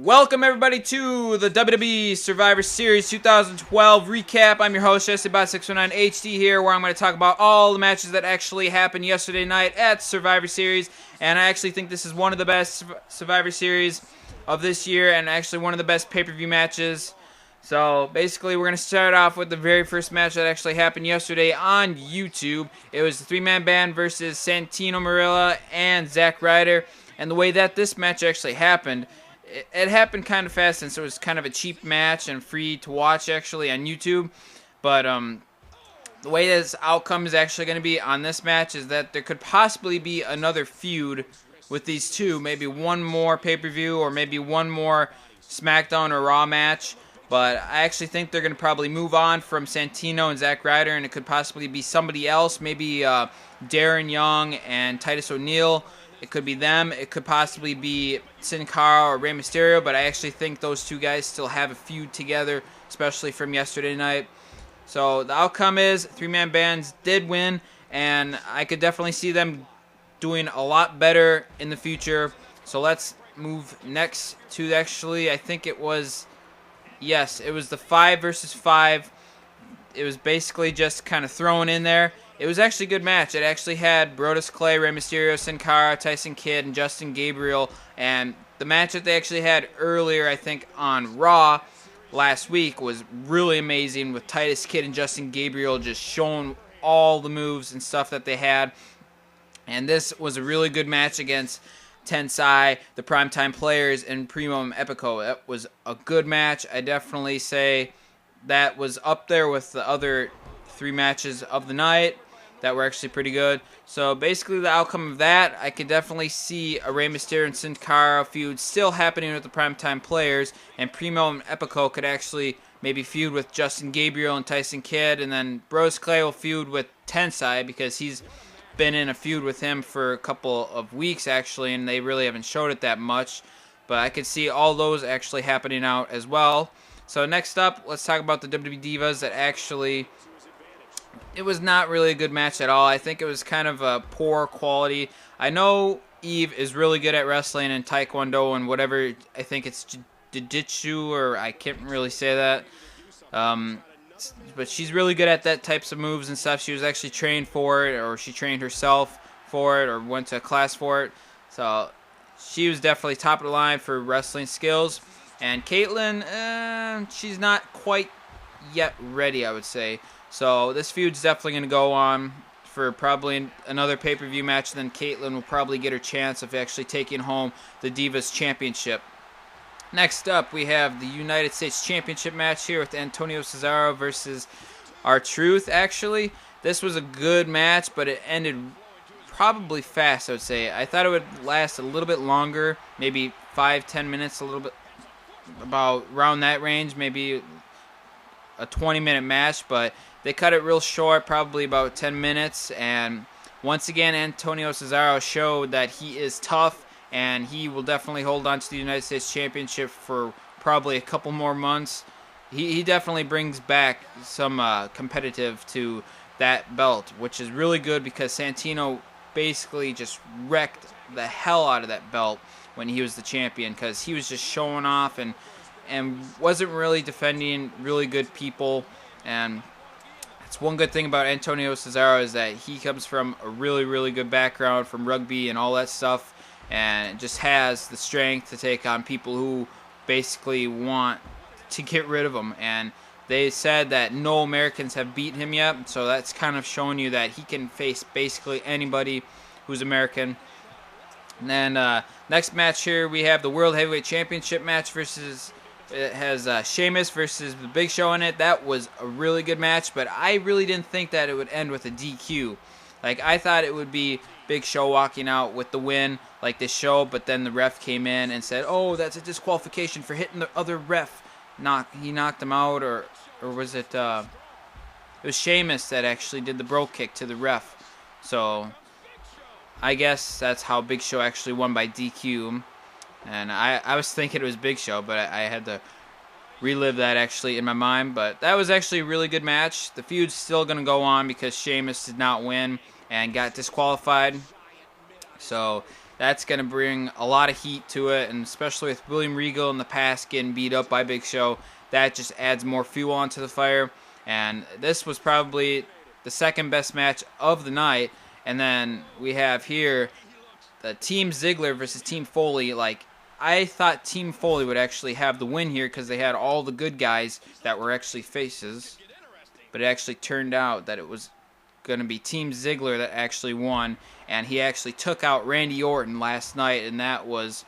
Welcome everybody to the WWE Survivor Series 2012 recap. I'm your host JesseBot619 HD here, where I'm going to talk about all the matches that actually happened yesterday night at Survivor Series. And I actually think this is one of the best Survivor Series of this year, and actually one of the best pay-per-view matches. So basically, we're going to start off with the very first match that actually happened yesterday on YouTube. It was the three-man band versus Santino Marella and Zack Ryder. And the way that this match actually happened, it happened kind of fast, since it was kind of a cheap match and free to watch actually on YouTube. But the way this outcome is actually going to be on this match is that there could possibly be another feud with these two. Maybe one more pay-per-view, or maybe one more SmackDown or Raw match. But I actually think they're going to probably move on from Santino and Zack Ryder, and it could possibly be somebody else. Maybe Darren Young and Titus O'Neil. It could be them. It could possibly be Sin Cara or Rey Mysterio, but I actually think those two guys still have a feud together, especially from yesterday night. So the outcome is three-man bands did win, and I could definitely see them doing a lot better in the future. So let's move next to, actually, I think it was, yes, it was the 5 versus 5. It was basically just kind of thrown in there. It was actually a good match. It actually had Brodus Clay, Rey Mysterio, Sin Cara, Tyson Kidd, and Justin Gabriel. And the match that they actually had earlier, I think, on Raw last week was really amazing, with Titus Kidd and Justin Gabriel just showing all the moves and stuff that they had. And this was a really good match against Tensai, the Primetime Players, and Primo and Epico. That was a good match. I definitely say that was up there with the other 3 matches of the night that were actually pretty good. So basically the outcome of that, I could definitely see a Rey Mysterio and Sin Cara feud still happening with the Primetime Players, and Primo and Epico could actually maybe feud with Justin Gabriel and Tyson Kidd, and then Brodus Clay will feud with Tensai, because he's been in a feud with him for a couple of weeks actually, and they really haven't showed it that much. But I could see all those actually happening out as well. So next up, let's talk about the WWE Divas that actually, it was not really a good match at all. I think it was kind of a poor quality. I know Eve is really good at wrestling and Taekwondo and whatever. I think it's Jiu-Jitsu, or I can't really say that. But she's really good at that types of moves and stuff. She was actually trained for it, or she trained herself for it, or went to a class for it. So she was definitely top of the line for wrestling skills. And Caitlyn, she's not quite yet ready, I would say. So this feud's definitely going to go on for probably another pay-per-view match. Then Caitlyn will probably get her chance of actually taking home the Divas Championship. Next up, we have the United States Championship match here with Antonio Cesaro versus R-Truth, actually. This was a good match, but it ended probably fast, I would say. I thought it would last a little bit longer, maybe 5-10 minutes, a little bit, about around that range, maybe a 20-minute match, but they cut it real short, probably about 10 minutes, and once again, Antonio Cesaro showed that he is tough, and he will definitely hold on to the United States Championship for probably a couple more months. He definitely brings back some competitive to that belt, which is really good, because Santino basically just wrecked the hell out of that belt when he was the champion, because he was just showing off and wasn't really defending really good people. And that's one good thing about Antonio Cesaro, is that he comes from a really, really good background from rugby and all that stuff, and just has the strength to take on people who basically want to get rid of him. And they said that no Americans have beaten him yet, so that's kind of showing you that he can face basically anybody who's American. And then next match here, we have the World Heavyweight Championship match versus, it has Sheamus versus the Big Show in it. That was a really good match, but I really didn't think that it would end with a DQ. Like, I thought it would be Big Show walking out with the win, like this show, but then the ref came in and said, oh, that's a disqualification for hitting the other ref. He knocked him out, or was it, it was Sheamus that actually did the bro kick to the ref. So I guess that's how Big Show actually won by DQ. And I was thinking it was Big Show, but I had to relive that actually in my mind. But that was actually a really good match. The feud's still going to go on because Sheamus did not win and got disqualified. So that's going to bring a lot of heat to it, and especially with William Regal in the past getting beat up by Big Show, that just adds more fuel onto the fire. And this was probably the second best match of the night. And then we have here the Team Ziggler versus Team Foley. Like, I thought Team Foley would actually have the win here because they had all the good guys that were actually faces. But it actually turned out that it was going to be Team Ziggler that actually won, and he actually took out Randy Orton last night, and that was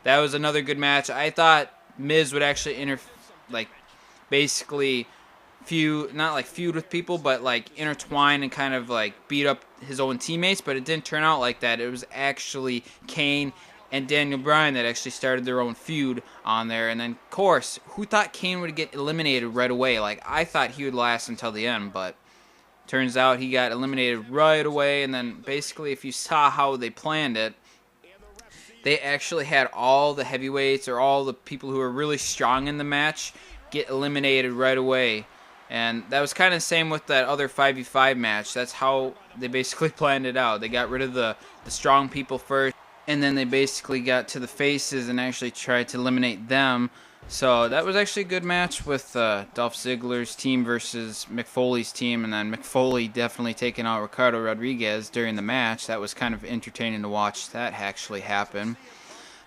another good match. I thought Miz would actually basically not like feud with people, but like intertwine and kind of like beat up his own teammates, but it didn't turn out like that. It was actually Kane and Daniel Bryan that actually started their own feud on there. And then, of course, who thought Kane would get eliminated right away? Like, I thought he would last until the end, but turns out he got eliminated right away. And then, basically, if you saw how they planned it, they actually had all the heavyweights or all the people who were really strong in the match get eliminated right away. And that was kind of the same with that other 5v5 match. That's how they basically planned it out. They got rid of the strong people first, and then they basically got to the faces and actually tried to eliminate them. So that was actually a good match with Dolph Ziggler's team versus Mick Foley's team, and then Mick Foley definitely taking out Ricardo Rodriguez during the match. That was kind of entertaining to watch that actually happen.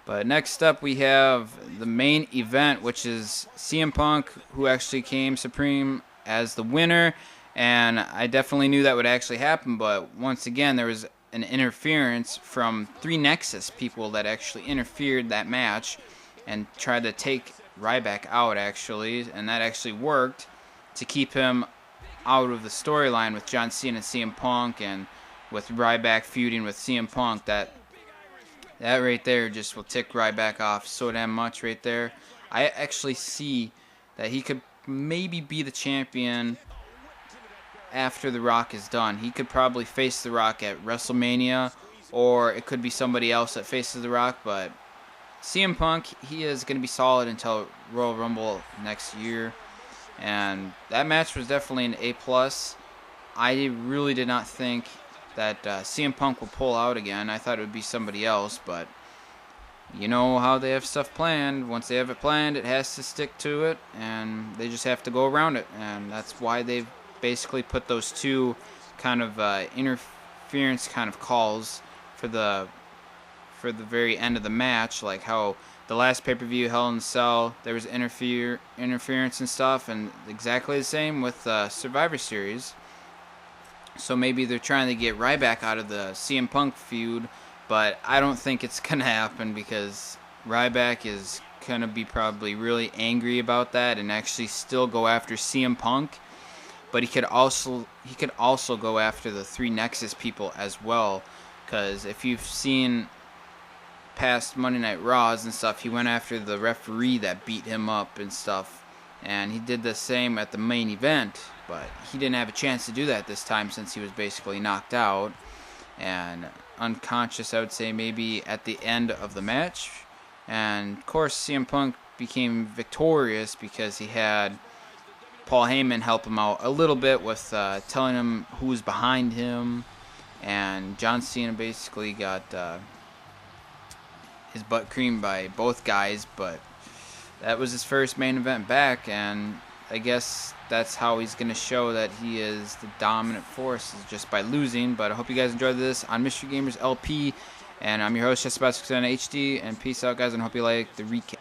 But next up we have the main event, which is CM Punk, who actually came supreme as the winner. And I definitely knew that would actually happen, but once again there was an interference from 3 Nexus people that actually interfered that match and tried to take Ryback out, actually, and that actually worked to keep him out of the storyline with John Cena and CM Punk, and with Ryback feuding with CM Punk. That right there just will tick Ryback off so damn much right there. I actually see that he could maybe be the champion after The Rock is done. He could probably face The Rock at WrestleMania, or it could be somebody else that faces The Rock, but CM Punk, he is going to be solid until Royal Rumble next year, and that match was definitely an A+. I really did not think that CM Punk would pull out again. I thought it would be somebody else, but you know how they have stuff planned. Once they have it planned, it has to stick to it, and they just have to go around it, and that's why they've basically put those 2 kind of interference kind of calls for the very end of the match, like how the last pay-per-view, Hell in a Cell, there was interference and stuff, and exactly the same with Survivor Series. So maybe they're trying to get Ryback out of the CM Punk feud, but I don't think it's gonna happen because Ryback is gonna be probably really angry about that and actually still go after CM Punk. But he could also go after the 3 Nexus people as well, because if you've seen past Monday Night Raws and stuff, he went after the referee that beat him up and stuff, and he did the same at the main event, but he didn't have a chance to do that this time since he was basically knocked out and unconscious, I would say, maybe at the end of the match. And of course CM Punk became victorious because he had Paul Heyman help him out a little bit with telling him who was behind him, and John Cena basically got his butt creamed by both guys, but that was his first main event back, and I guess that's how he's going to show that he is the dominant force, is just by losing. But I hope you guys enjoyed this on MreGamersLP, and I'm your host, Jesse HD, and peace out, guys, and I hope you like the recap.